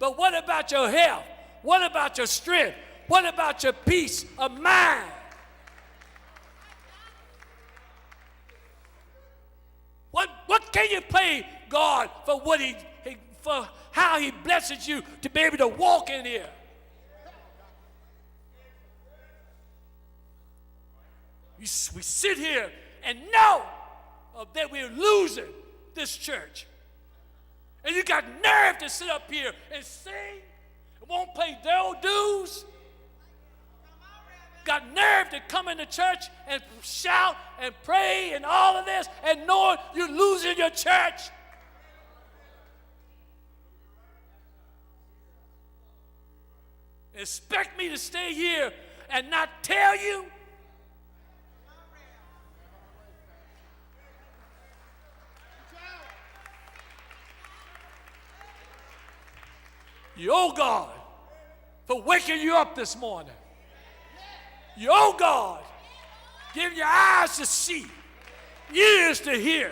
But what about your health? What about your strength? What about your peace of mind? What can you pay God for for how he blesses you to be able to walk in here? We sit here and know that we're losing this church. And you got nerve to sit up here and sing and won't pay their dues. Got nerve to come into church and shout and pray and all of this and knowing you're losing your church. Expect me to stay here and not tell you? You owe God for waking you up this morning. You owe God giving you eyes to see, ears to hear,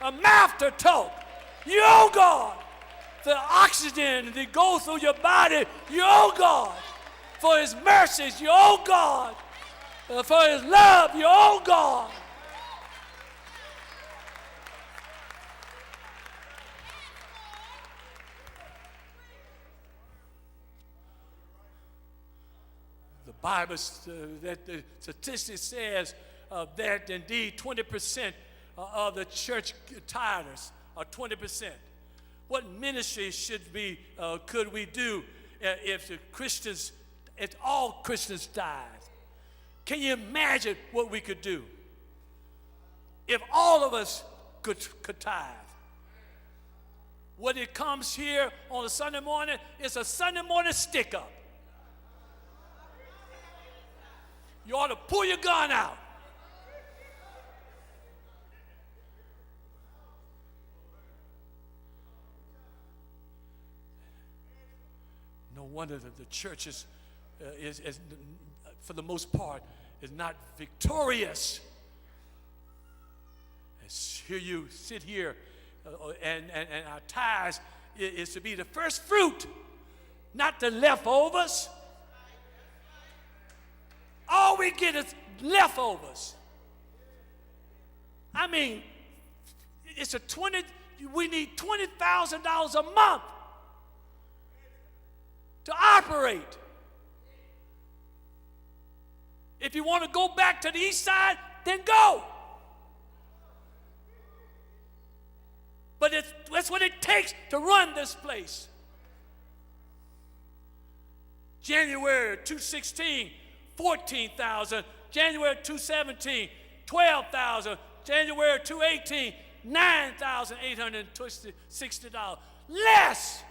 a mouth to talk. You owe God for the oxygen to go through your body. You owe God for his mercies. You owe God for his love. You owe God. The Bible, that the statistic says that indeed 20% of the church tithers are 20%. What ministry could we do if all Christians died? Can you imagine what we could do if all of us could tithe? When it comes here on a Sunday morning, it's a Sunday morning stick-up. You ought to pull your gun out. No wonder that the church is for the most part, is not victorious. Here you sit here, and our tithes is to be the first fruit, not the leftovers. All we get is leftovers. I mean, we need $20,000 a month to operate. If you want to go back to the east side, then go. But that's what it takes to run this place. January 2016, 14,000. January 2017, 12,000. January 2018, $9,860. Less.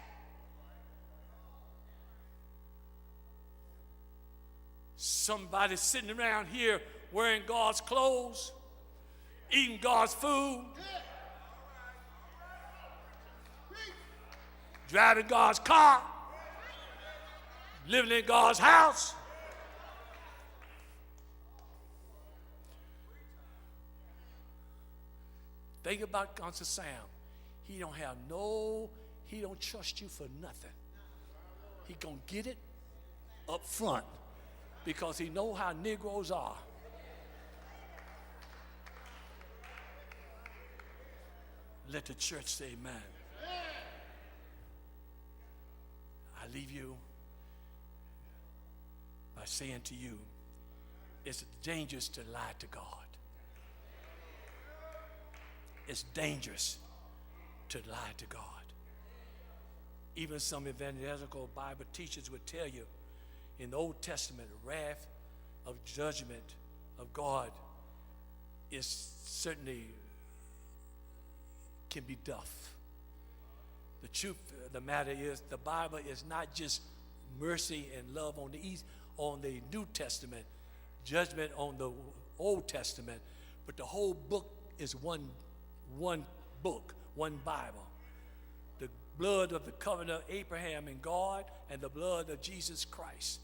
Somebody sitting around here wearing God's clothes, eating God's food, driving God's car, living in God's house. Think about Uncle Sam. He don't trust you for nothing. He gonna get it up front because he know how Negroes are. Let the church say amen. I leave you by saying to you, it's dangerous to lie to God. It's dangerous to lie to God. Even some evangelical Bible teachers would tell you in the Old Testament, the wrath of judgment of God is certainly can be tough. The truth of the matter is the Bible is not just mercy and love on the New Testament, judgment on the Old Testament, but the whole book is one book, one Bible. The blood of the covenant of Abraham and God, and the blood of Jesus Christ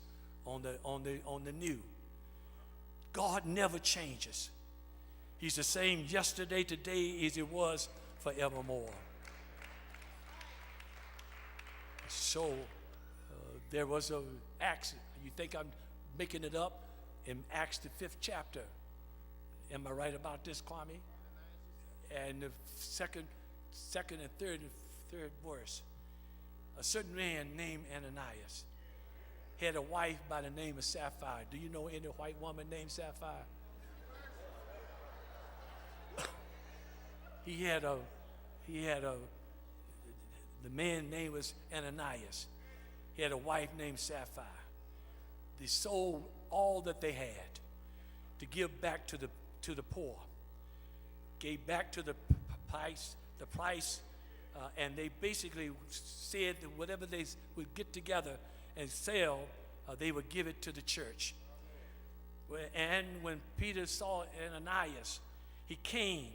on the new. God never changes. He's the same yesterday, today, as he was forevermore. So there was a Acts. You think I'm making it up? In Acts the 5th chapter. Am I right about this, Kwame? And the second and third verse. A certain man named Ananias had a wife by the name of Sapphira. Do you know any white woman named Sapphira? The man's name was Ananias. He had a wife named Sapphira. They sold all that they had to give back to the poor. Gave back to the price, and they basically said that whatever they would get together and sell, they would give it to the church. And when Peter saw Ananias, he came,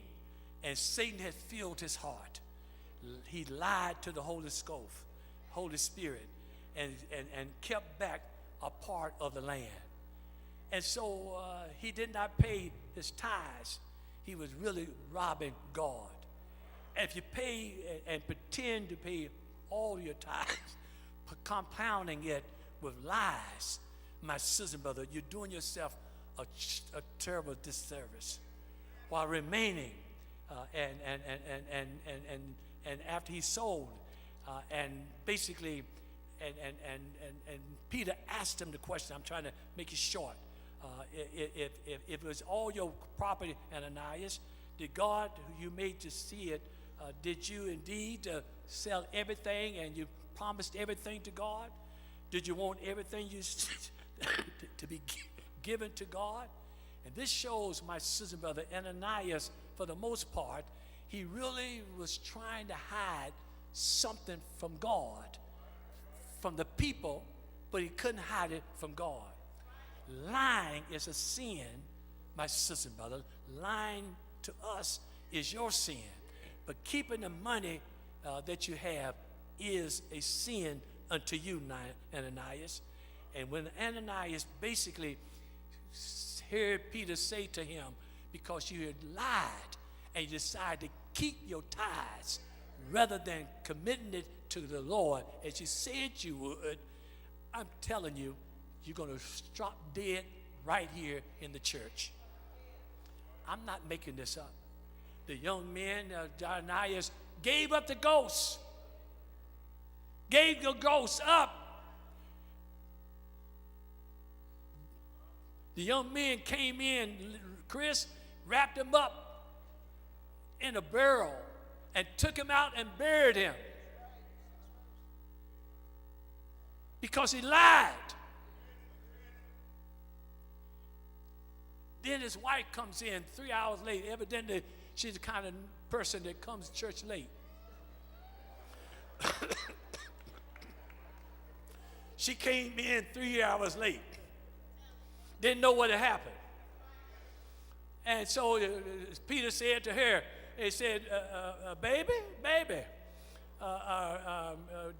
and Satan had filled his heart. He lied to the Holy Spirit, and kept back a part of the land. And so he did not pay his tithes. He was really robbing God. And if you pay and pretend to pay all your tithes, compounding it with lies, my sister and brother, you're doing yourself a terrible disservice. While remaining, and after he sold, and basically, and Peter asked him the question. I'm trying to make it short. If it was all your property, Ananias, did God, who you made to see it, did you indeed sell everything and you promised everything to God? Did you want everything to be given to God? And this shows, my sister and brother, Ananias, for the most part, he really was trying to hide something from God, from the people, but he couldn't hide it from God. Lying is a sin, my sister and brother. Lying to us is your sin. But keeping the money that you have is a sin unto you, Ananias. And when Ananias basically heard Peter say to him, because you had lied and you decided to keep your tithes rather than committing it to the Lord as you said you would, I'm telling you, you're going to drop dead right here in the church. I'm not making this up. The young man, Ananias, gave up the ghost. Gave the ghost up. The young man came in, Chris, wrapped him up in a barrel and took him out and buried him. Because he lied. Then his wife comes in 3 hours late. Evidently, she's the kind of person that comes to church late. She came in 3 hours late. Didn't know what had happened. And so Peter said to her, he said, baby,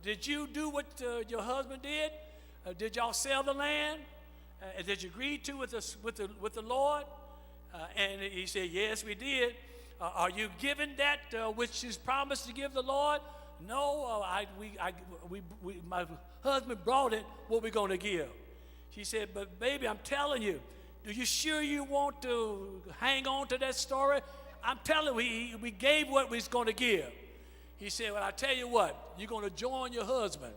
did you do what your husband did? Did y'all sell the land? Did you agree to with the Lord? And he said, yes, we did. Are you giving that which is promised to give the Lord? No, my husband brought it. What we going to give? She said, but baby, I'm telling you, are you sure you want to hang on to that story? I'm telling you, we gave what we was going to give. He said, well, I tell you what, you're going to join your husband.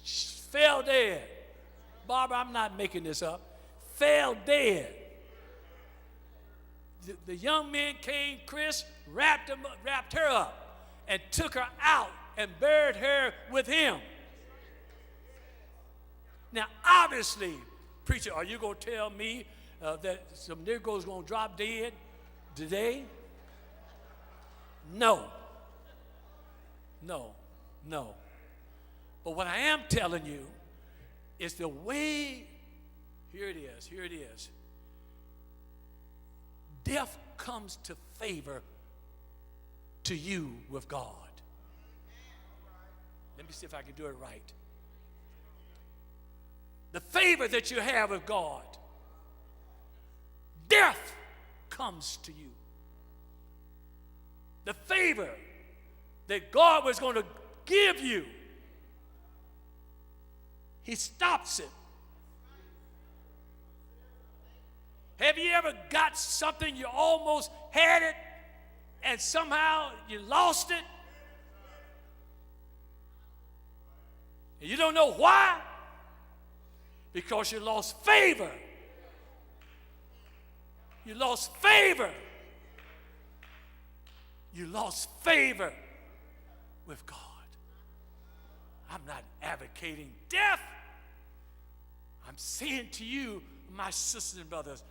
Fell dead. Barbara, I'm not making this up. Fell dead. The young man came, Chris, wrapped her up and took her out and buried her with him. Now, obviously, preacher, are you going to tell me that some Negroes going to drop dead today? No. But what I am telling you is the way, here it is. Death comes to favor to you with God. Let me see if I can do it right. The favor that you have with God, death comes to you. The favor that God was going to give you, he stops it. Have you ever got something, you almost had it, and somehow you lost it? And you don't know why? Because you lost favor. You lost favor. You lost favor with God. I'm not advocating death. I'm saying to you, my sisters and brothers,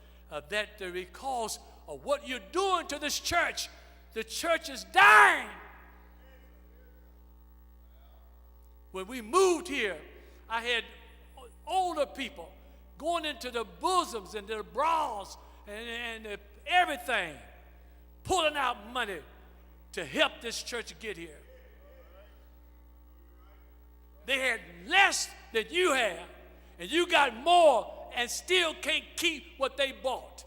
that because of what you're doing to this church, the church is dying. When we moved here, I had older people going into the bosoms and the bras and everything, pulling out money to help this church get here. They had less than you have, and you got more and still can't keep what they bought.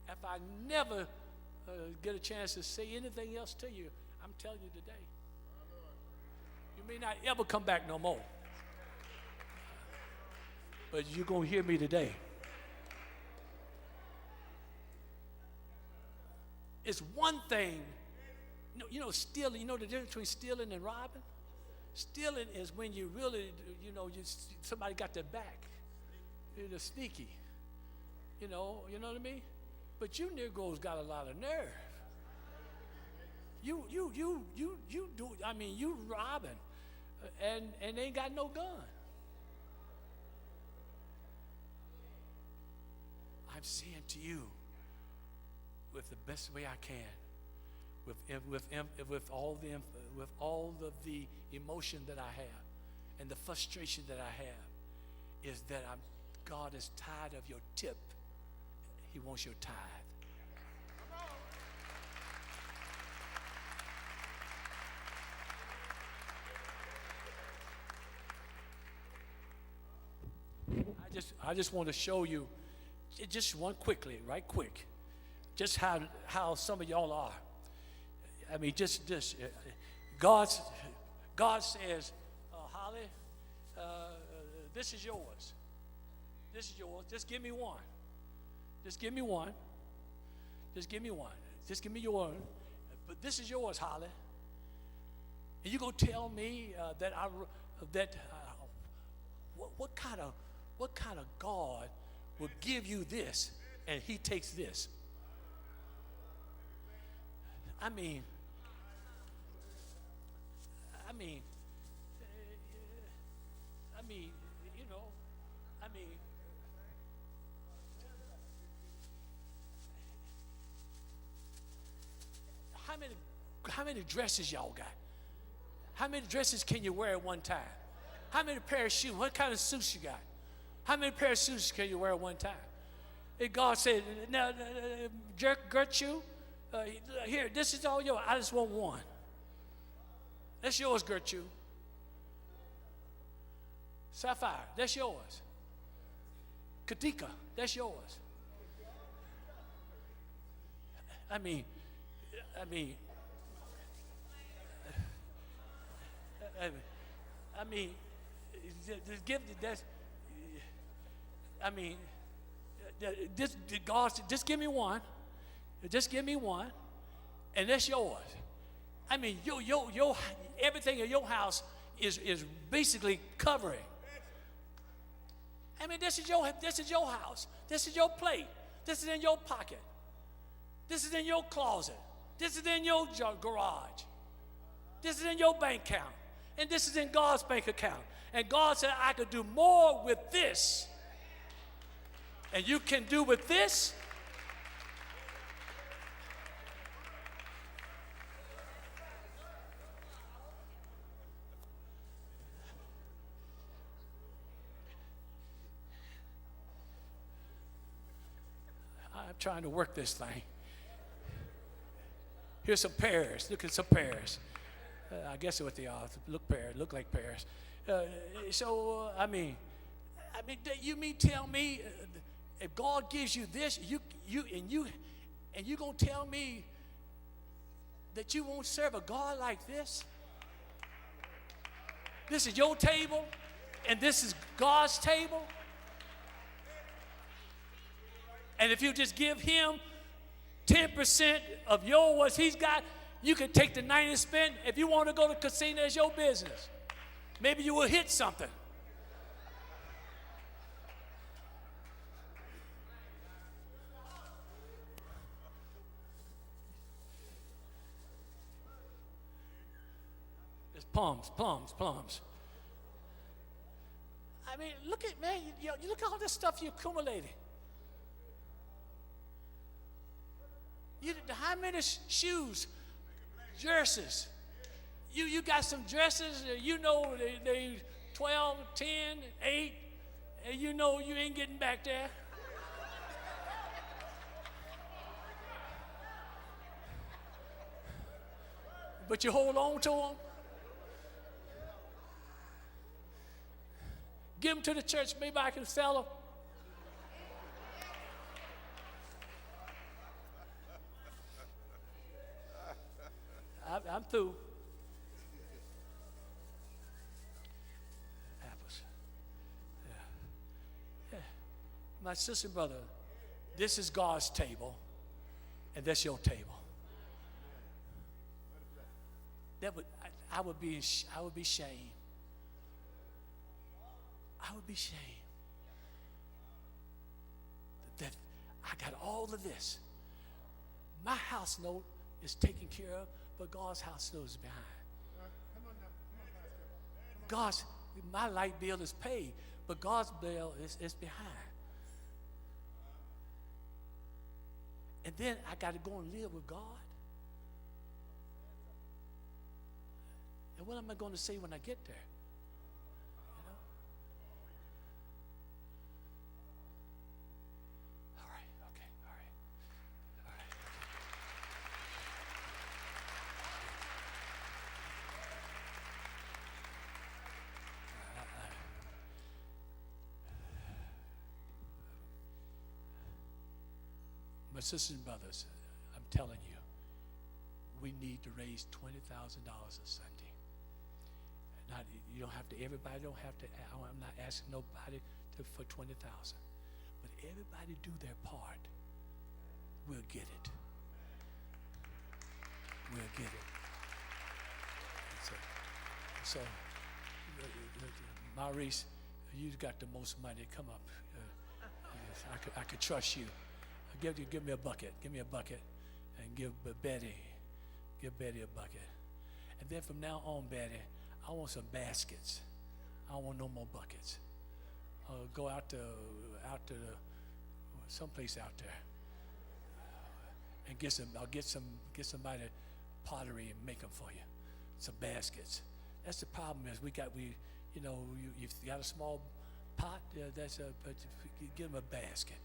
If I never get a chance to say anything else to you, I'm telling you today, you may not ever come back no more. But you're going to hear me today. It's one thing, stealing, you know the difference between stealing and robbing? Stealing is when you really, somebody got their back. You're sneaky. You know what I mean? But you Negroes got a lot of nerve. You do, you robbing and ain't got no gun. I'm saying to you, with the best way I can, with all of the emotion that I have and the frustration that I have, is that God is tired of your tip. He wants your tithe. I just want to show you, just one quickly, right quick, just how some of y'all are. I mean, just God says, Holley, this is yours. This is yours. Just give me one. Just give me one. Just give me one. Just give me your one. But this is yours, Holley. And you gonna tell me what kind of God will give you this and he takes this? I mean, how many dresses y'all got? How many dresses can you wear at one time? How many pair of shoes? What kind of suits you got? How many pair of suits can you wear at one time? And God said, now, Gertrude, here, this is all yours. I just want one. That's yours, Gertrude. Sapphire, that's yours. Katika, that's yours. I mean, just give that's. God said, just give me one. Just give me one, and that's yours. I mean, your everything in your house is basically covering. I mean, this is your house. This is your plate. This is in your pocket. This is in your closet. This is in your garage. This is in your bank account. And this is in God's bank account. And God said, I could do more with this. And you can do with this. I'm trying to work this thing. Here's some pears. Look at some pears. I guess what they are. Look like pears. You mean tell me if God gives you this, you gonna tell me that you won't serve a God like this? This is your table, and this is God's table. And if you just give him 10% of what he's got, you can take the 90 and spend. If you want to go to the casino, it's your business. Maybe you will hit something. It's plums. I mean, look at, man, you look at all this stuff you accumulated. How many shoes, jerseys? You got some dresses, they 12, 10, 8, and you know you ain't getting back there. But you hold on to them. Give them to the church, maybe I can sell them. I'm through. Apples. Yeah. My sister and brother, this is God's table, and that's your table. I would be shamed. I would be shamed that I got all of this. My house note is taken care of, but God's house note is behind. My light bill is paid, but God's bill is behind. And then I got to go and live with God. And what am I going to say when I get there? You know? All right, okay, all right. My sisters and brothers, I'm telling you, we need to raise $20,000 a Sunday. Everybody don't have to, I'm not asking nobody for 20,000. But everybody do their part. We'll get it. We'll get it. So Maurice, you got the most money. Come up. I could trust you. Give me a bucket. Give me a bucket. And give Betty a bucket. And then from now on, Betty, I want some baskets. I don't want no more buckets. Go out to someplace out there and get some. I'll get somebody pottery and make them for you. Some baskets. That's the problem is you got a small pot. But give them a basket.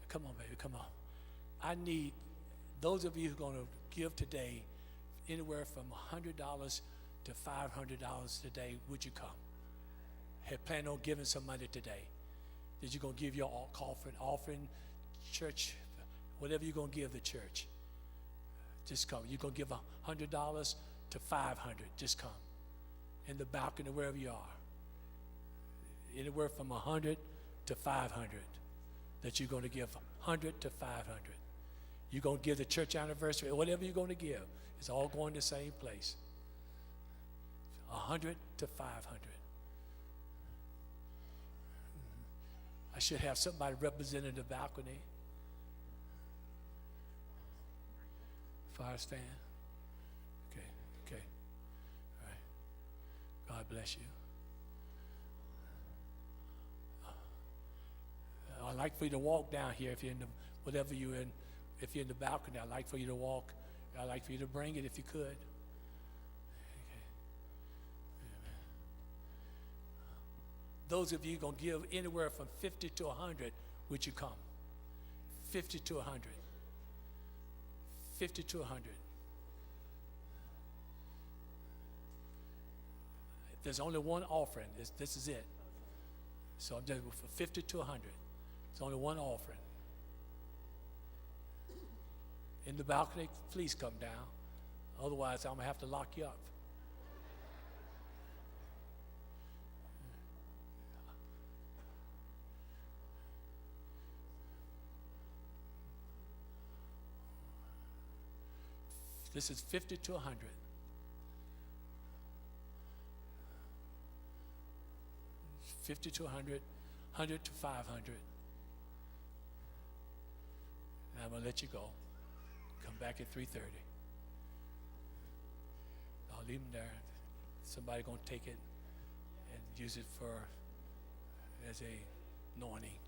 Come on, baby, come on. I need those of you who are going to give today anywhere from $100 to $500 today. Would you come? Had planned on giving some money today. That you're going to give your offering, church, whatever you're going to give the church. Just come. You're going to give $100 to $500. Just come. In the balcony, wherever you are. Anywhere from 100 to 500. That you're going to give 100 to 500. You're going to give the church anniversary, whatever you're going to give. It's all going to the same place. 100 to 500. I should have somebody representing the balcony. Fire stand. Okay. All right. God bless you. I'd like for you to walk down here if you're in the, whatever you're in. If you're in the balcony, I'd like for you to walk. I'd like for you to bring it if you could. Okay. Those of you going to give anywhere from 50 to 100, would you come? 50 to 100. 50 to 100. There's only one offering. This is it. So I'm just for 50 to 100. It's only one offering. In the balcony, please come down. Otherwise, I'm going to have to lock you up. This is 50 to 100. 50 to 100, 100 to 500. And I'm going to let you go. Come back at 3:30. I'll leave them there. Somebody going to take it and use it for as a anointing.